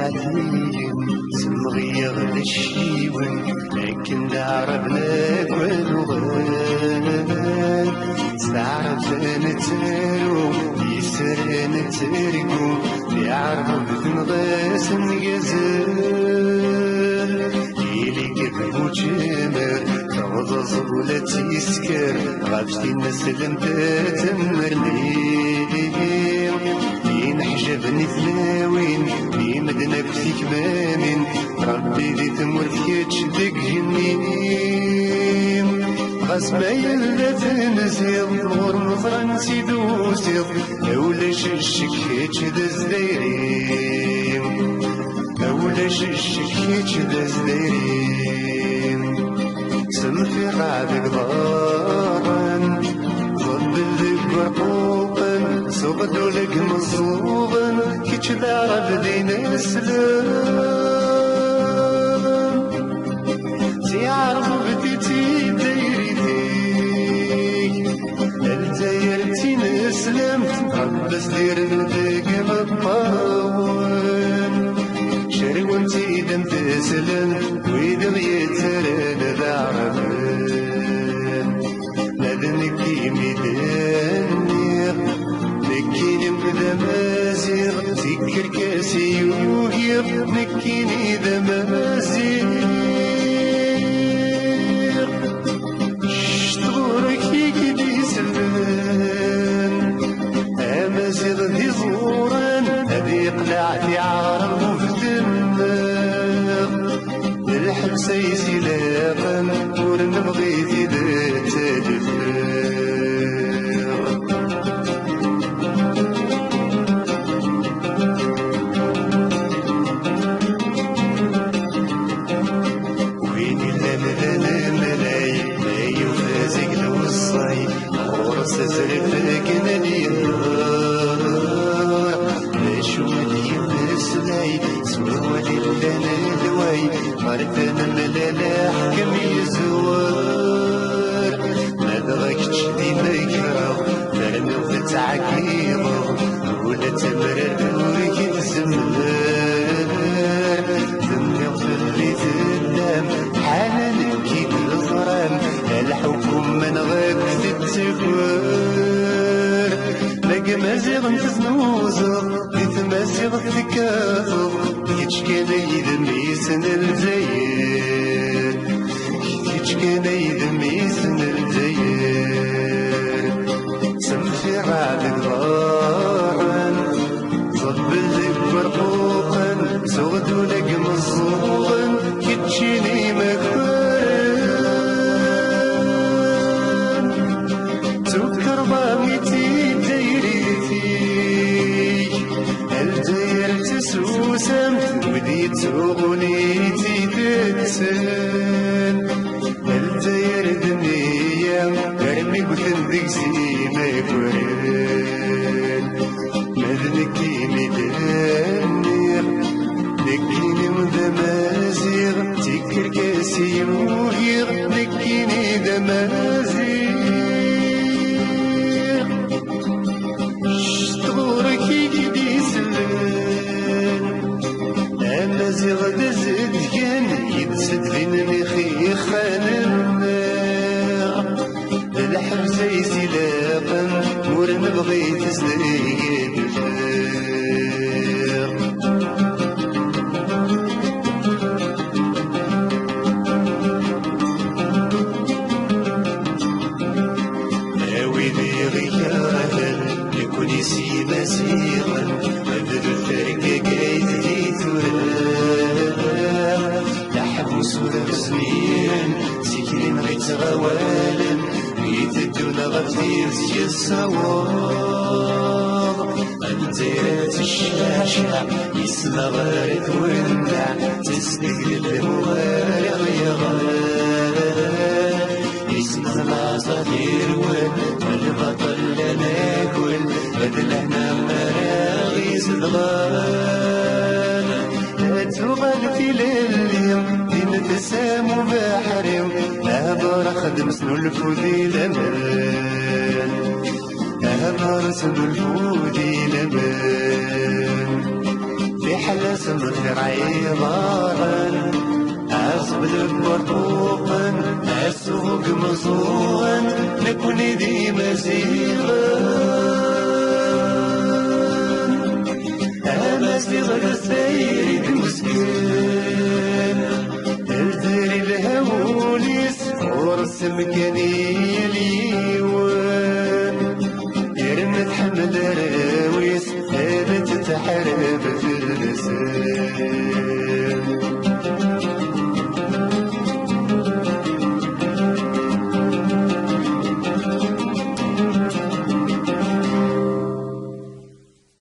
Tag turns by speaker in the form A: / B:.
A: عديم سمغي غدا الشيوان لكن عرفنا كون وغان استعرف نتارو يسر نتاركو يعرف تنغاس نقزل إلي كذبو جمر تغضز ولا تيسكر غابتي نسلم تتمرني ينحجبني ثلاوين يمدنا في كمامين ربي ذي تمر فيتش دق جنين غصبا يلا تنزيض نور مفرنسي دوسيض اولاش الشكيتش داز دايرين اولاش الشكيتش داز دايرين سمفي غادق ضارن ظل ذك ورقوقن سوغدو لك مصوغن كيتش دار بدين السلام سيعرف بديتي دايرتيك الدايرتي نسلم عباس دير ندق مطاون شروانتي دم تسلم ويدم يترن العربان ندنكي ميدانير نكيني مدمازير تكر كاسي يوهير نكيني دمازير شطورك يكدي سلمان امازيغ دي زوران هذي قلعتي عرب في دماغ الحبسة يسيلاقا ورنبغي في ذات الفراغ ويني الملاي ماي وفازق الوصاي غورس زرفك نليار نشوف اليوم السلاي سوا للنا الواي مرتنا ملالا حكم يزوار ما دغكش ديما يكره لانه تتعكيضه ولا تمرر ورك الزمار ثم في الريت الدم حالا كيد الغرام الحكم من غاك في التكوار لقى مازيغ نتزنوزر ديت مازيغ تكافر كان يدميسن الجير كيتش كان يدميسن الجير سمشي رعد الغارن صب اللي برقوقن سغدو لك مصوغن كيتشيني مكفرن تذكر باميتي دايرتي الداير تسوسم بديت أغنيتي تتسن الداير دنيا ارمي بثندق سيماك ورين مذنكي مدنير نكيني مدمازيغ تكر كاسي يوهيغ نكيني دمازيغ شطورك يكدي سلان أمازيغ دزد كان يتسد بين مخيخان النار الحبسة يسيلاقا مور نبغي تسليق الفار أويلي غيالا يكون يسي مسيرا بدل الفرق قايد وسودا بسنين سكرين غيت غوالن بيت الدولة غفير زي الصواب الديرات الشاشة يسمى غارد وندع تسنقل الموارغ يغال يسمى العصافير والبطل لناكل بدلنا مراغيز الغال تغال في ليلهم تسام بحرم أهبر خدم سنو الفودي لمن أهبر سنو الفودي لمن حلاس مغير عيضان أصبل برقوقا السوق مصوغا نكوني ديما زيغا أمس لغد السيد المسكين الدري الهوليس ورسم كني